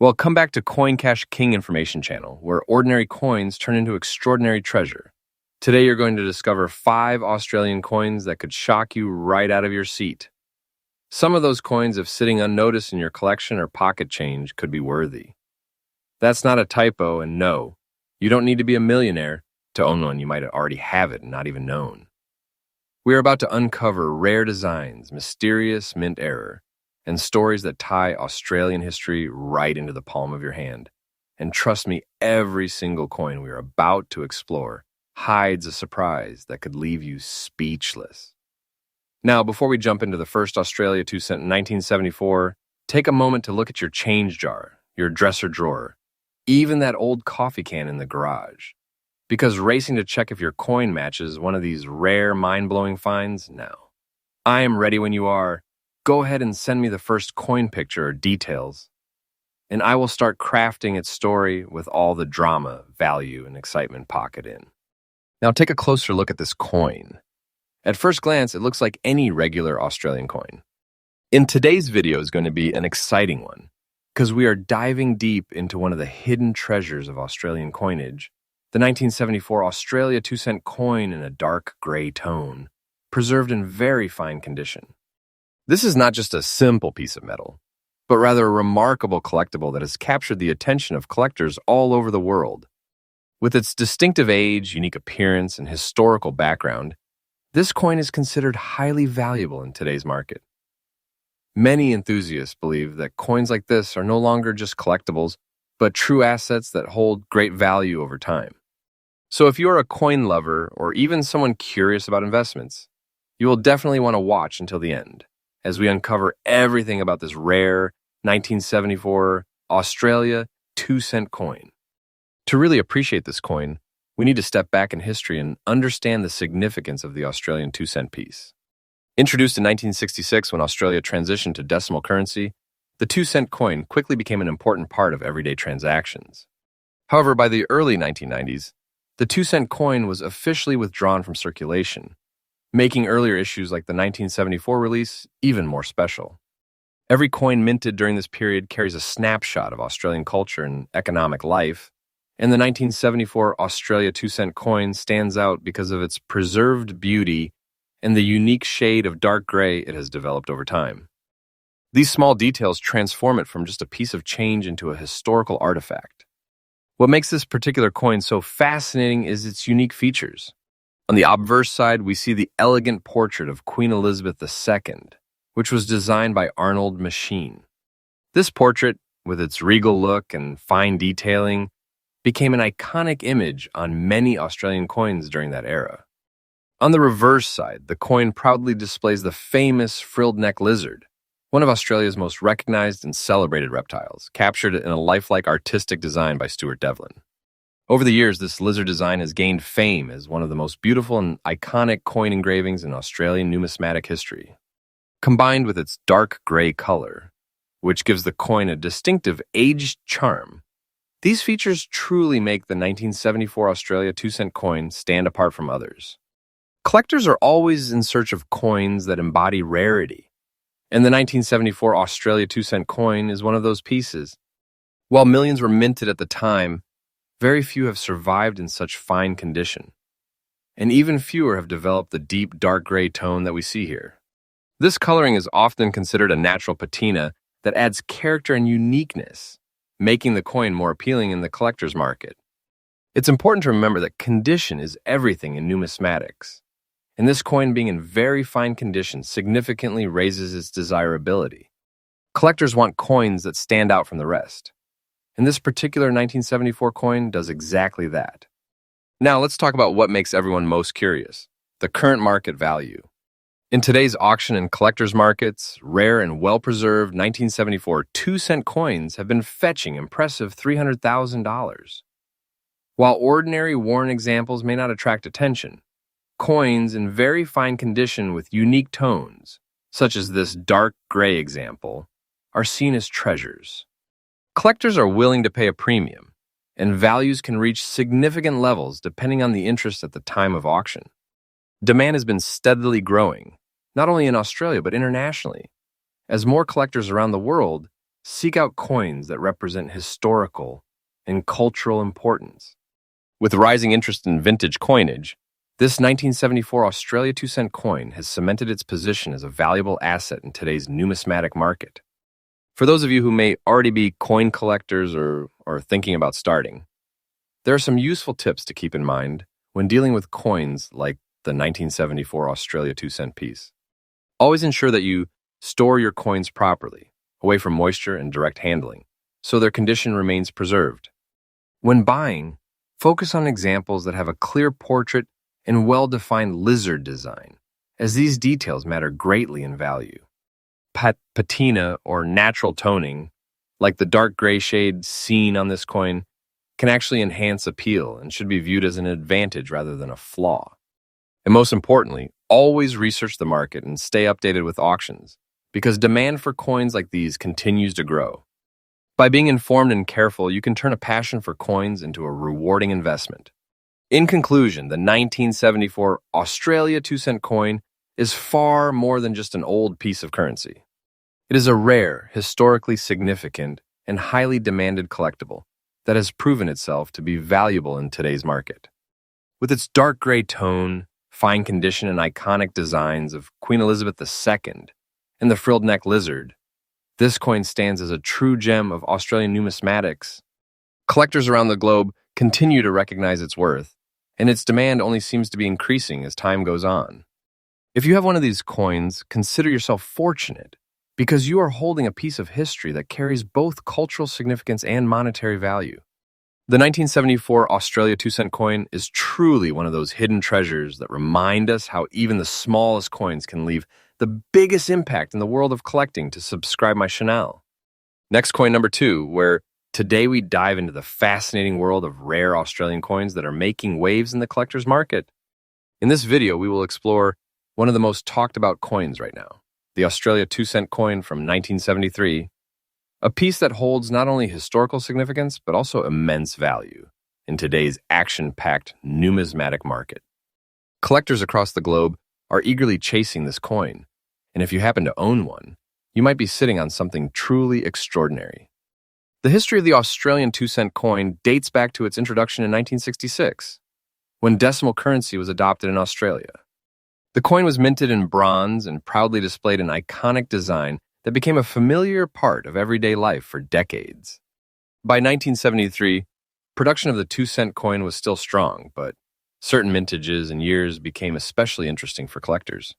Well, come back to Coin Cash King Information Channel, where ordinary coins turn into extraordinary treasure. Today you're going to discover 5 Australian coins that could shock you right out of your seat. Some of those coins, if sitting unnoticed in your collection or pocket change, could be worthy. That's not a typo, and no, you don't need to be a millionaire to own one. You might already have it and not even known. We are about to uncover rare designs, mysterious mint error, and stories that tie Australian history right into the palm of your hand. And trust me, every single coin we are about to explore hides a surprise that could leave you speechless. Now, before we jump into the first Australia 2 cent in 1974, take a moment to look at your change jar, your dresser drawer, even that old coffee can in the garage. Because racing to check if your coin matches one of these rare, mind-blowing finds? No. I am ready when you are. Go ahead and send me the first coin picture or details, and I will start crafting its story with all the drama, value, and excitement pocketed in. Now take a closer look at this coin. At first glance, it looks like any regular Australian coin. In today's video is going to be an exciting one, because we are diving deep into one of the hidden treasures of Australian coinage, the 1974 Australia 2 cent coin in a dark gray tone, preserved in very fine condition. This is not just a simple piece of metal, but rather a remarkable collectible that has captured the attention of collectors all over the world. With its distinctive age, unique appearance, and historical background, this coin is considered highly valuable in today's market. Many enthusiasts believe that coins like this are no longer just collectibles, but true assets that hold great value over time. So if you are a coin lover or even someone curious about investments, you will definitely want to watch until the end, as we uncover everything about this rare 1974 Australia 2 cent coin. To really appreciate this coin, we need to step back in history and understand the significance of the Australian 2 cent piece. Introduced in 1966 when Australia transitioned to decimal currency, the 2 cent coin quickly became an important part of everyday transactions. However, by the early 1990s, the 2 cent coin was officially withdrawn from circulation, making earlier issues like the 1974 release even more special. Every coin minted during this period carries a snapshot of Australian culture and economic life, and the 1974 Australia 2 cent coin stands out because of its preserved beauty and the unique shade of dark gray it has developed over time. These small details transform it from just a piece of change into a historical artifact. What makes this particular coin so fascinating is its unique features. On the obverse side, we see the elegant portrait of Queen Elizabeth II, which was designed by Arnold Machin. This portrait, with its regal look and fine detailing, became an iconic image on many Australian coins during that era. On the reverse side, the coin proudly displays the famous frilled neck lizard, one of Australia's most recognized and celebrated reptiles, captured in a lifelike artistic design by Stuart Devlin. Over the years, this lizard design has gained fame as one of the most beautiful and iconic coin engravings in Australian numismatic history. Combined with its dark gray color, which gives the coin a distinctive aged charm, these features truly make the 1974 Australia 2 cent coin stand apart from others. Collectors are always in search of coins that embody rarity, and the 1974 Australia 2 cent coin is one of those pieces. While millions were minted at the time, very few have survived in such fine condition, and even fewer have developed the deep dark gray tone that we see here. This coloring is often considered a natural patina that adds character and uniqueness, making the coin more appealing in the collector's market. It's important to remember that condition is everything in numismatics, and this coin being in very fine condition significantly raises its desirability. Collectors want coins that stand out from the rest, and this particular 1974 coin does exactly that. Now let's talk about what makes everyone most curious, the current market value. In today's auction and collectors markets, rare and well-preserved 1974 2 cent coins have been fetching impressive $300,000. While ordinary worn examples may not attract attention, coins in very fine condition with unique tones, such as this dark gray example, are seen as treasures. Collectors are willing to pay a premium, and values can reach significant levels depending on the interest at the time of auction. Demand has been steadily growing, not only in Australia but internationally, as more collectors around the world seek out coins that represent historical and cultural importance. With rising interest in vintage coinage, this 1974 Australia 2-cent coin has cemented its position as a valuable asset in today's numismatic market. For those of you who may already be coin collectors or thinking about starting, there are some useful tips to keep in mind when dealing with coins like the 1974 Australia 2-cent piece. Always ensure that you store your coins properly, away from moisture and direct handling, so their condition remains preserved. When buying, focus on examples that have a clear portrait and well-defined lizard design, as these details matter greatly in value. Patina or natural toning, like the dark gray shade seen on this coin, can actually enhance appeal and should be viewed as an advantage rather than a flaw. And most importantly, always research the market and stay updated with auctions, because demand for coins like these continues to grow. By being informed and careful, you can turn a passion for coins into a rewarding investment. In conclusion, the 1974 Australia 2-cent coin is far more than just an old piece of currency. It is a rare, historically significant, and highly demanded collectible that has proven itself to be valuable in today's market. With its dark gray tone, fine condition, and iconic designs of Queen Elizabeth II and the frilled neck lizard, this coin stands as a true gem of Australian numismatics. Collectors around the globe continue to recognize its worth, and its demand only seems to be increasing as time goes on. If you have one of these coins, consider yourself fortunate, because you are holding a piece of history that carries both cultural significance and monetary value. The 1974 Australia 2-cent coin is truly one of those hidden treasures that remind us how even the smallest coins can leave the biggest impact in the world of collecting. To subscribe my channel. Next, coin number 2, where today we dive into the fascinating world of rare Australian coins that are making waves in the collector's market. In this video, we will explore one of the most talked about coins right now, the Australia 2-cent coin from 1973, a piece that holds not only historical significance, but also immense value in today's action-packed numismatic market. Collectors across the globe are eagerly chasing this coin, and if you happen to own one, you might be sitting on something truly extraordinary. The history of the Australian 2-cent coin dates back to its introduction in 1966, when decimal currency was adopted in Australia. The coin was minted in bronze and proudly displayed an iconic design that became a familiar part of everyday life for decades. By 1973, production of the 2-cent coin was still strong, but certain mintages and years became especially interesting for collectors.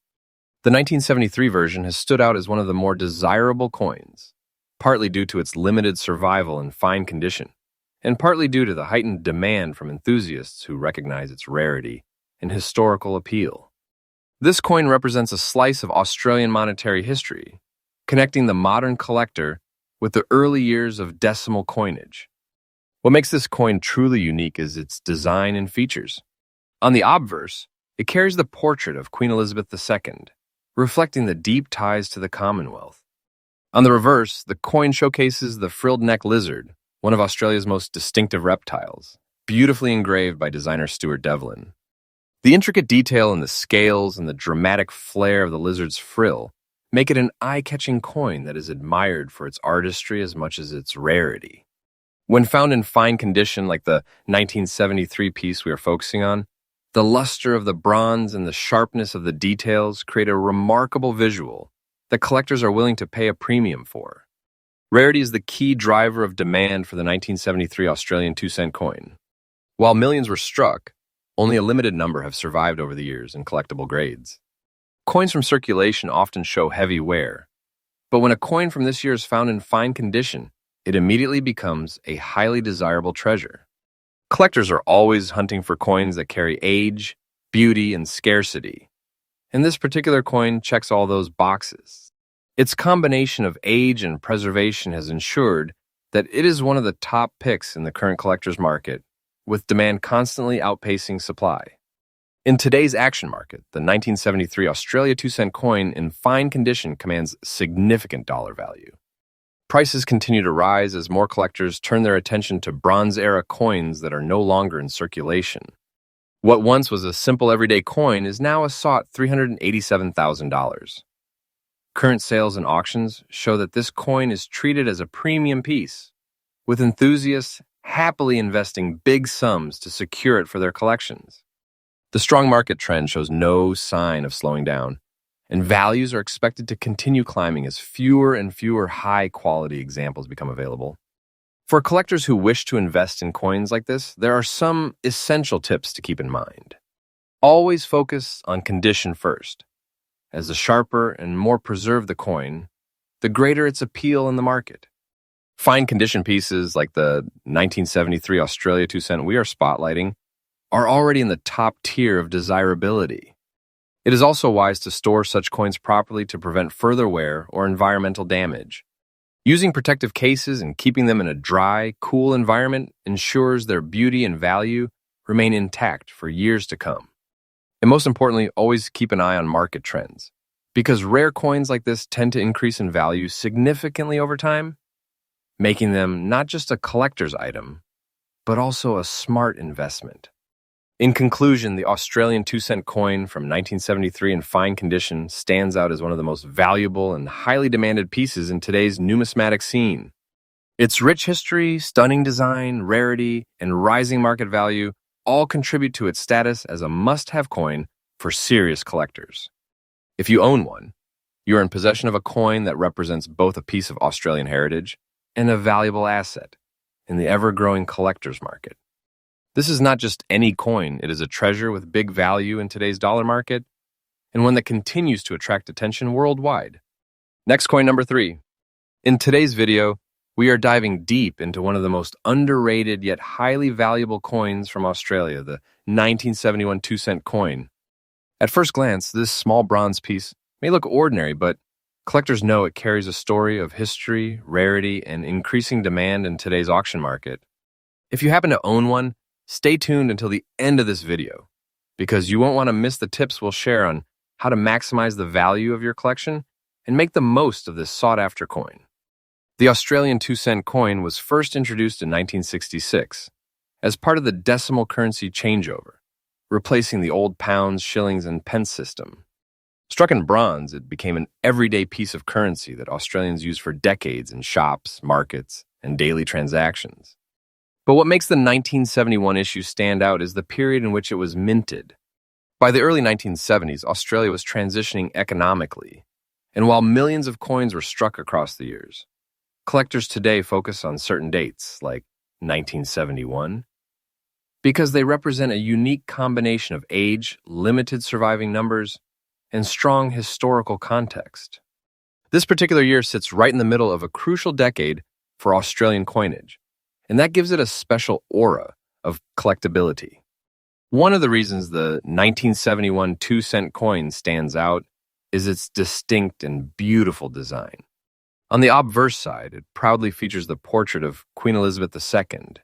The 1973 version has stood out as one of the more desirable coins, partly due to its limited survival and fine condition, and partly due to the heightened demand from enthusiasts who recognize its rarity and historical appeal. This coin represents a slice of Australian monetary history, connecting the modern collector with the early years of decimal coinage. What makes this coin truly unique is its design and features. On the obverse, it carries the portrait of Queen Elizabeth II, reflecting the deep ties to the Commonwealth. On the reverse, the coin showcases the frilled neck lizard, one of Australia's most distinctive reptiles, beautifully engraved by designer Stuart Devlin. The intricate detail in the scales and the dramatic flair of the lizard's frill make it an eye-catching coin that is admired for its artistry as much as its rarity. When found in fine condition like the 1973 piece we are focusing on, the luster of the bronze and the sharpness of the details create a remarkable visual that collectors are willing to pay a premium for. Rarity is the key driver of demand for the 1973 Australian 2-cent coin. While millions were struck, only a limited number have survived over the years in collectible grades. Coins from circulation often show heavy wear, but when a coin from this year is found in fine condition, it immediately becomes a highly desirable treasure. Collectors are always hunting for coins that carry age, beauty, and scarcity, and this particular coin checks all those boxes. Its combination of age and preservation has ensured that it is one of the top picks in the current collector's market, with demand constantly outpacing supply. In today's action market, the 1973 Australia 2-cent coin in fine condition commands significant dollar value. Prices continue to rise as more collectors turn their attention to Bronze-era coins that are no longer in circulation. What once was a simple everyday coin is now a sought $387,000. Current sales and auctions show that this coin is treated as a premium piece, with enthusiasts happily investing big sums to secure it for their collections. The strong market trend shows no sign of slowing down, and values are expected to continue climbing as fewer and fewer high-quality examples become available. For collectors who wish to invest in coins like this, there are some essential tips to keep in mind. Always focus on condition first, as the sharper and more preserved the coin, the greater its appeal in the market. Fine condition pieces like the 1973 Australia 2 cent we are spotlighting are already in the top tier of desirability. It is also wise to store such coins properly to prevent further wear or environmental damage. Using protective cases and keeping them in a dry, cool environment ensures their beauty and value remain intact for years to come. And most importantly, always keep an eye on market trends, because rare coins like this tend to increase in value significantly over time, making them not just a collector's item, but also a smart investment. In conclusion, the Australian 2 cent coin from 1973 in fine condition stands out as one of the most valuable and highly demanded pieces in today's numismatic scene. Its rich history, stunning design, rarity, and rising market value all contribute to its status as a must-have coin for serious collectors. If you own one, you are in possession of a coin that represents both a piece of Australian heritage and a valuable asset in the ever-growing collector's market. This is not just any coin, it is a treasure with big value in today's dollar market, and one that continues to attract attention worldwide. Next coin number 3. In today's video, we are diving deep into one of the most underrated yet highly valuable coins from Australia, the 1971 2 cent coin. At first glance, this small bronze piece may look ordinary, but collectors know it carries a story of history, rarity, and increasing demand in today's auction market. If you happen to own one, stay tuned until the end of this video, because you won't want to miss the tips we'll share on how to maximize the value of your collection and make the most of this sought-after coin. The Australian 2 cent coin was first introduced in 1966 as part of the decimal currency changeover, replacing the old pounds, shillings, and pence system. Struck in bronze, it became an everyday piece of currency that Australians used for decades in shops, markets, and daily transactions. But what makes the 1971 issue stand out is the period in which it was minted. By the early 1970s, Australia was transitioning economically, and while millions of coins were struck across the years, collectors today focus on certain dates, like 1971, because they represent a unique combination of age, limited surviving numbers, and strong historical context. This particular year sits right in the middle of a crucial decade for Australian coinage, and that gives it a special aura of collectability. One of the reasons the 1971 2 cent coin stands out is its distinct and beautiful design. On the obverse side, it proudly features the portrait of Queen Elizabeth II,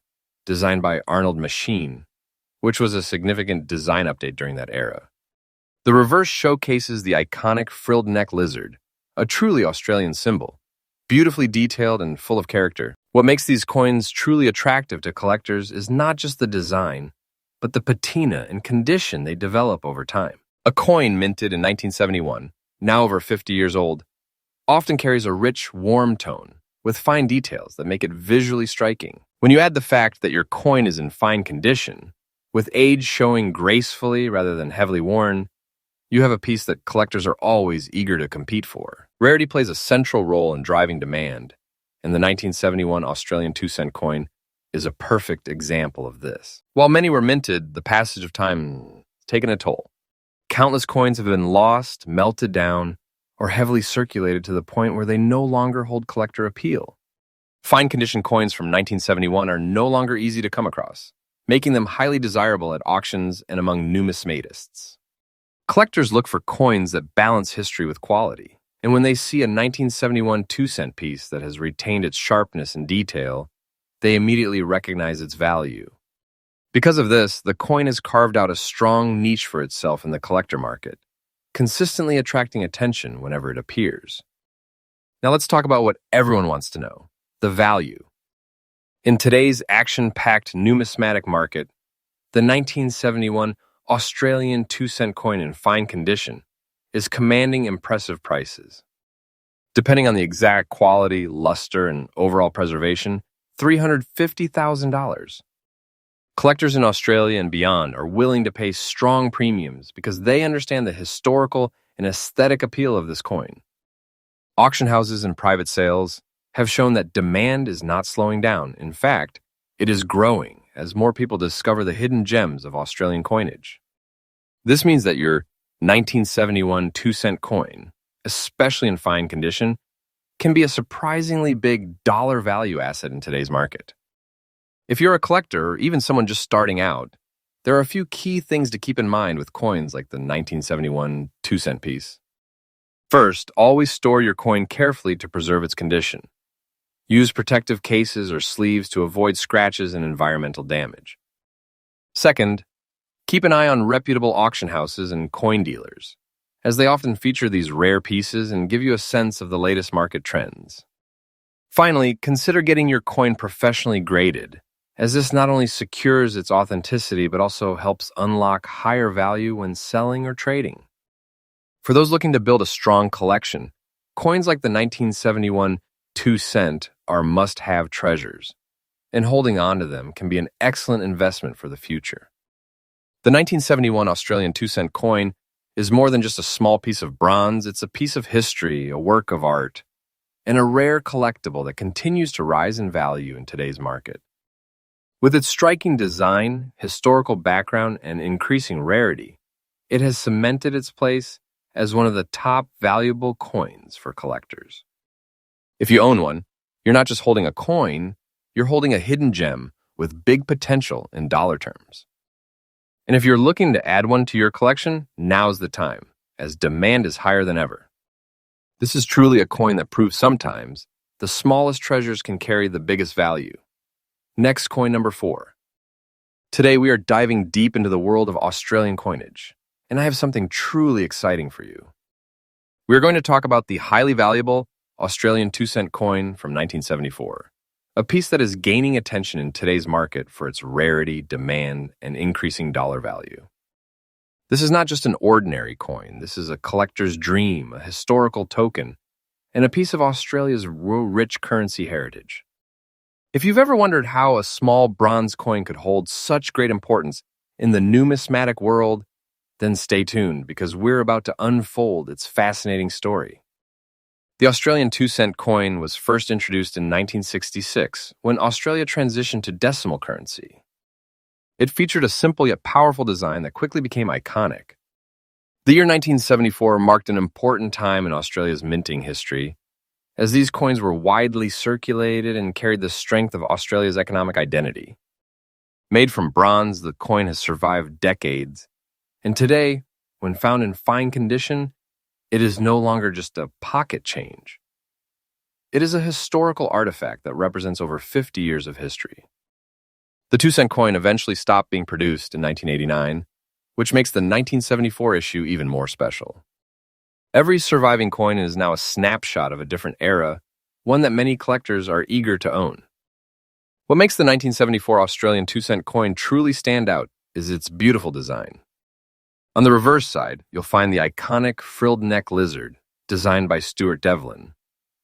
designed by Arnold Machine, which was a significant design update during that era. The reverse showcases the iconic frilled neck lizard, a truly Australian symbol, beautifully detailed and full of character. What makes these coins truly attractive to collectors is not just the design, but the patina and condition they develop over time. A coin minted in 1971, now over 50 years old, often carries a rich, warm tone with fine details that make it visually striking. When you add the fact that your coin is in fine condition, with age showing gracefully rather than heavily worn, you have a piece that collectors are always eager to compete for. Rarity plays a central role in driving demand, and the 1971 Australian 2 cent coin is a perfect example of this. While many were minted, the passage of time has taken a toll. Countless coins have been lost, melted down, or heavily circulated to the point where they no longer hold collector appeal. Fine condition coins from 1971 are no longer easy to come across, making them highly desirable at auctions and among numismatists. Collectors look for coins that balance history with quality, and when they see a 1971 2 cent piece that has retained its sharpness and detail, they immediately recognize its value. Because of this, the coin has carved out a strong niche for itself in the collector market, consistently attracting attention whenever it appears. Now let's talk about what everyone wants to know, the value. In today's action-packed numismatic market, the 1971 Australian 2 cent coin in fine condition is commanding impressive prices. Depending on the exact quality, luster, and overall preservation, $350,000. Collectors in Australia and beyond are willing to pay strong premiums because they understand the historical and aesthetic appeal of this coin. Auction houses and private sales have shown that demand is not slowing down. In fact, it is growing as more people discover the hidden gems of Australian coinage. This means that your 1971 2-cent coin, especially in fine condition, can be a surprisingly big dollar value asset in today's market. If you're a collector or even someone just starting out, there are a few key things to keep in mind with coins like the 1971 2-cent piece. First, always store your coin carefully to preserve its condition. Use protective cases or sleeves to avoid scratches and environmental damage. Second, keep an eye on reputable auction houses and coin dealers, as they often feature these rare pieces and give you a sense of the latest market trends. Finally, consider getting your coin professionally graded, as this not only secures its authenticity but also helps unlock higher value when selling or trading. For those looking to build a strong collection, coins like the 1971 2-cent are must-have treasures, and holding on to them can be an excellent investment for the future. The 1971 Australian 2-cent coin is more than just a small piece of bronze. It's a piece of history, a work of art, and a rare collectible that continues to rise in value in today's market. With its striking design, historical background, and increasing rarity, it has cemented its place as one of the top valuable coins for collectors. If you own one, you're not just holding a coin, you're holding a hidden gem with big potential in dollar terms. And if you're looking to add one to your collection, now's the time, as demand is higher than ever. This is truly a coin that proves sometimes the smallest treasures can carry the biggest value. Next, coin number 4. Today we are diving deep into the world of Australian coinage, and I have something truly exciting for you. We are going to talk about the highly valuable Australian 2-cent coin from 1974, a piece that is gaining attention in today's market for its rarity, demand, and increasing dollar value. This is not just an ordinary coin. This is a collector's dream, a historical token, and a piece of Australia's rich currency heritage. If you've ever wondered how a small bronze coin could hold such great importance in the numismatic world, then stay tuned because we're about to unfold its fascinating story. The Australian 2-cent coin was first introduced in 1966 when Australia transitioned to decimal currency. It featured a simple yet powerful design that quickly became iconic. The year 1974 marked an important time in Australia's minting history, as these coins were widely circulated and carried the strength of Australia's economic identity. Made from bronze, the coin has survived decades, and today, when found in fine condition, it is no longer just a pocket change. It is a historical artifact that represents over 50 years of history. The 2-cent coin eventually stopped being produced in 1989, which makes the 1974 issue even more special. Every surviving coin is now a snapshot of a different era, one that many collectors are eager to own. What makes the 1974 Australian 2-cent coin truly stand out is its beautiful design. On the reverse side, you'll find the iconic frilled neck lizard, designed by Stuart Devlin,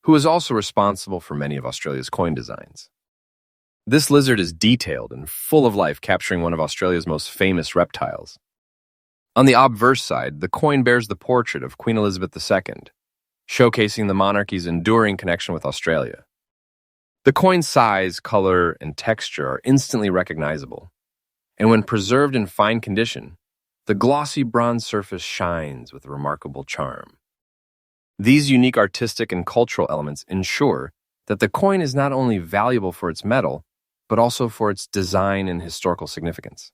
who is also responsible for many of Australia's coin designs. This lizard is detailed and full of life, capturing one of Australia's most famous reptiles. On the obverse side, the coin bears the portrait of Queen Elizabeth II, showcasing the monarchy's enduring connection with Australia. The coin's size, color, and texture are instantly recognizable, and when preserved in fine condition, the glossy bronze surface shines with remarkable charm. These unique artistic and cultural elements ensure that the coin is not only valuable for its metal, but also for its design and historical significance.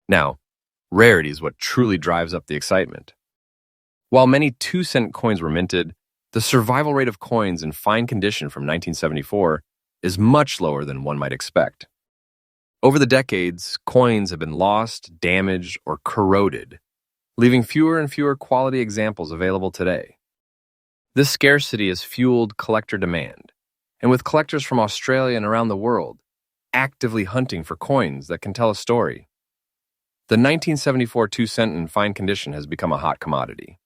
Now, rarity is what truly drives up the excitement. While many 2-cent coins were minted, the survival rate of coins in fine condition from 1974 is much lower than one might expect. Over the decades, coins have been lost, damaged, or corroded, leaving fewer and fewer quality examples available today. This scarcity has fueled collector demand, and with collectors from Australia and around the world actively hunting for coins that can tell a story, the 1974 2-cent in fine condition has become a hot commodity.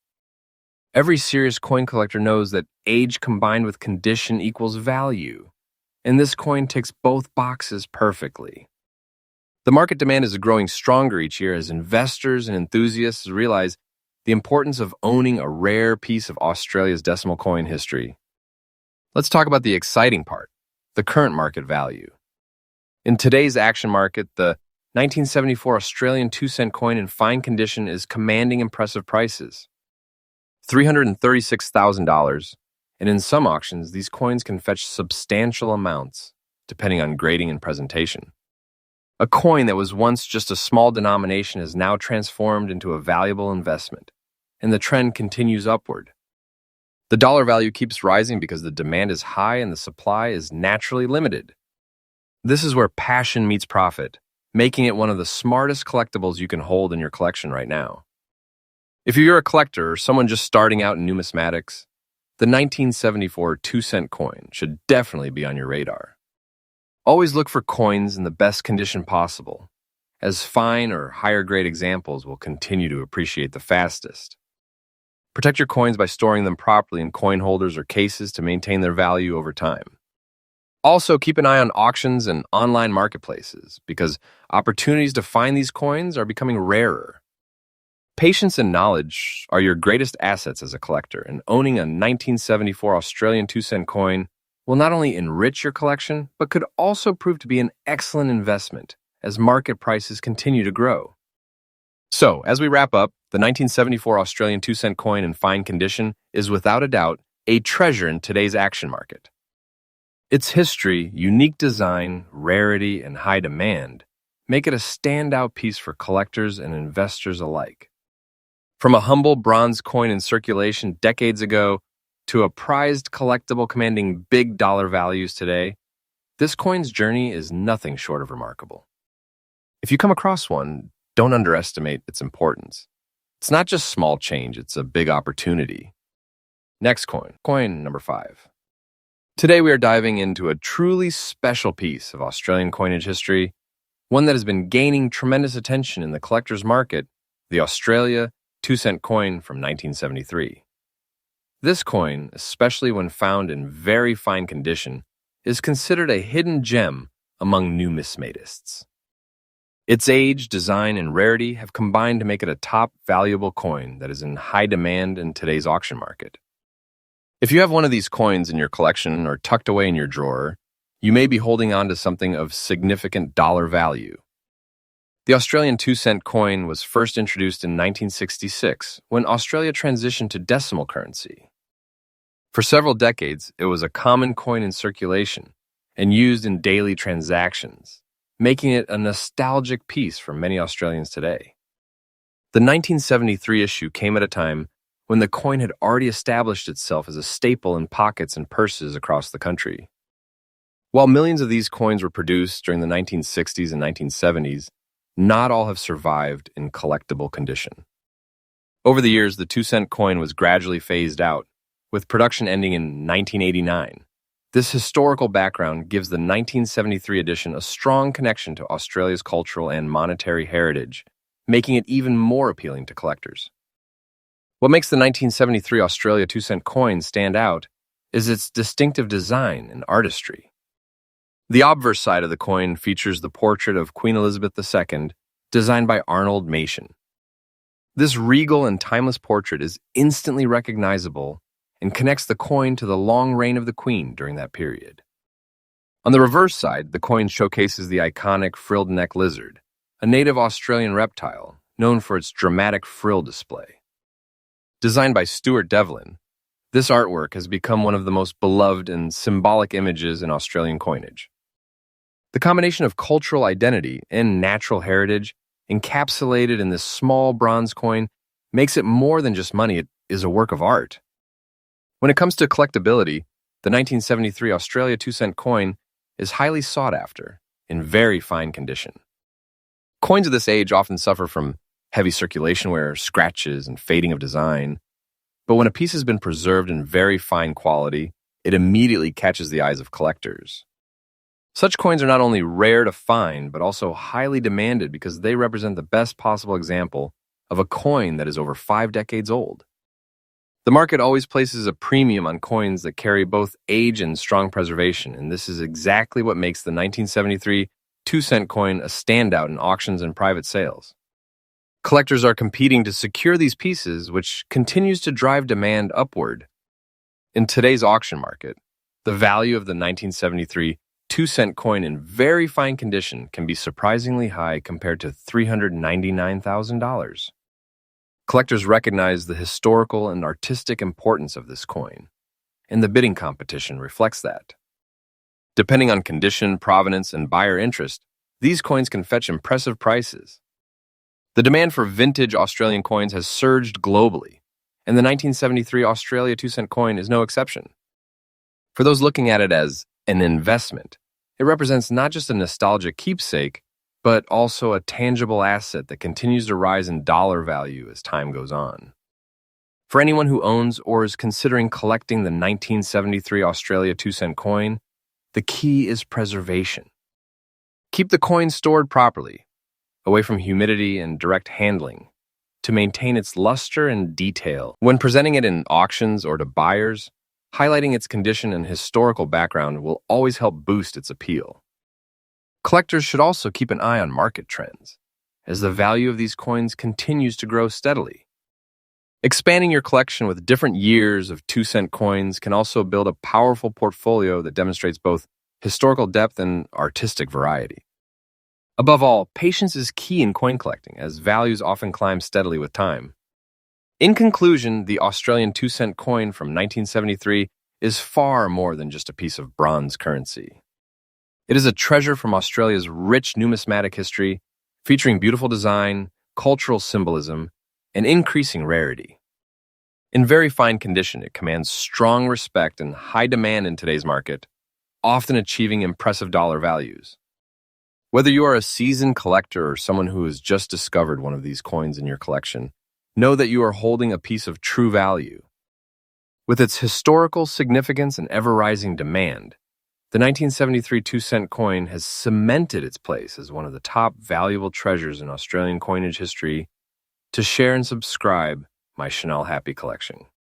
Every serious coin collector knows that age combined with condition equals value, and this coin ticks both boxes perfectly. The market demand is growing stronger each year as investors and enthusiasts realize the importance of owning a rare piece of Australia's decimal coin history. Let's talk about the exciting part, the current market value. In today's action market, the 1974 Australian 2-cent coin in fine condition is commanding impressive prices. $336,000, and in some auctions, these coins can fetch substantial amounts, depending on grading and presentation. A coin that was once just a small denomination is now transformed into a valuable investment, and the trend continues upward. The dollar value keeps rising because the demand is high and the supply is naturally limited. This is where passion meets profit, making it one of the smartest collectibles you can hold in your collection right now. If you're a collector or someone just starting out in numismatics, the 1974 2-cent coin should definitely be on your radar. Always look for coins in the best condition possible, as fine or higher grade examples will continue to appreciate the fastest. Protect your coins by storing them properly in coin holders or cases to maintain their value over time. Also, keep an eye on auctions and online marketplaces because opportunities to find these coins are becoming rarer. Patience and knowledge are your greatest assets as a collector, and owning a 1974 Australian 2-cent coin will not only enrich your collection, but could also prove to be an excellent investment as market prices continue to grow. So, as we wrap up, the 1974 Australian 2-cent coin in fine condition is without a doubt a treasure in today's action market. Its history, unique design, rarity, and high demand make it a standout piece for collectors and investors alike. From a humble bronze coin in circulation decades ago to a prized collectible commanding big dollar values today, this coin's journey is nothing short of remarkable. If you come across one, don't underestimate its importance. It's not just small change, it's a big opportunity. Next coin number 5. Today we are diving into a truly special piece of Australian coinage history, one that has been gaining tremendous attention in the collector's market, the Australia 2-cent coin from 1973. This coin, especially when found in very fine condition, is considered a hidden gem among numismatists. Its age, design, and rarity have combined to make it a top valuable coin that is in high demand in today's auction market. If you have one of these coins in your collection or tucked away in your drawer, you may be holding on to something of significant dollar value. The Australian 2-cent coin was first introduced in 1966 when Australia transitioned to decimal currency. For several decades, it was a common coin in circulation and used in daily transactions, making it a nostalgic piece for many Australians today. The 1973 issue came at a time when the coin had already established itself as a staple in pockets and purses across the country. While millions of these coins were produced during the 1960s and 1970s, not all have survived in collectible condition. Over the years, the 2-cent coin was gradually phased out, with production ending in 1989. This historical background gives the 1973 edition a strong connection to Australia's cultural and monetary heritage, making it even more appealing to collectors. What makes the 1973 Australia 2-cent coin stand out is its distinctive design and artistry. The obverse side of the coin features the portrait of Queen Elizabeth II, designed by Arnold Machen. This regal and timeless portrait is instantly recognizable and connects the coin to the long reign of the Queen during that period. On the reverse side, the coin showcases the iconic frilled neck lizard, a native Australian reptile known for its dramatic frill display. Designed by Stuart Devlin, this artwork has become one of the most beloved and symbolic images in Australian coinage. The combination of cultural identity and natural heritage encapsulated in this small bronze coin makes it more than just money, it is a work of art. When it comes to collectability, the 1973 Australia 2-cent coin is highly sought after, in very fine condition. Coins of this age often suffer from heavy circulation wear, scratches, and fading of design, but when a piece has been preserved in very fine quality, it immediately catches the eyes of collectors. Such coins are not only rare to find, but also highly demanded because they represent the best possible example of a coin that is over 5 decades old. The market always places a premium on coins that carry both age and strong preservation, and this is exactly what makes the 1973 2-cent coin a standout in auctions and private sales. Collectors are competing to secure these pieces, which continues to drive demand upward. In today's auction market, the value of the 1973 2-cent coin in very fine condition can be surprisingly high compared to $399,000. Collectors recognize the historical and artistic importance of this coin, and the bidding competition reflects that. Depending on condition, provenance, and buyer interest, these coins can fetch impressive prices. The demand for vintage Australian coins has surged globally, and the 1973 Australia 2-cent coin is no exception. For those looking at it as an investment, it represents not just a nostalgic keepsake, but also a tangible asset that continues to rise in dollar value as time goes on. For anyone who owns or is considering collecting the 1973 Australia 2-cent coin, the key is preservation. Keep the coin stored properly, away from humidity and direct handling, to maintain its luster and detail. When presenting it in auctions or to buyers, highlighting its condition and historical background will always help boost its appeal. Collectors should also keep an eye on market trends, as the value of these coins continues to grow steadily. Expanding your collection with different years of 2-cent coins can also build a powerful portfolio that demonstrates both historical depth and artistic variety. Above all, patience is key in coin collecting, as values often climb steadily with time. In conclusion, the Australian 2-cent coin from 1973 is far more than just a piece of bronze currency. It is a treasure from Australia's rich numismatic history, featuring beautiful design, cultural symbolism, and increasing rarity. In very fine condition, it commands strong respect and high demand in today's market, often achieving impressive dollar values. Whether you are a seasoned collector or someone who has just discovered one of these coins in your collection, know that you are holding a piece of true value. With its historical significance and ever-rising demand, the 1973 2-cent coin has cemented its place as one of the top valuable treasures in Australian coinage history. To share and subscribe my Chanel Happy collection.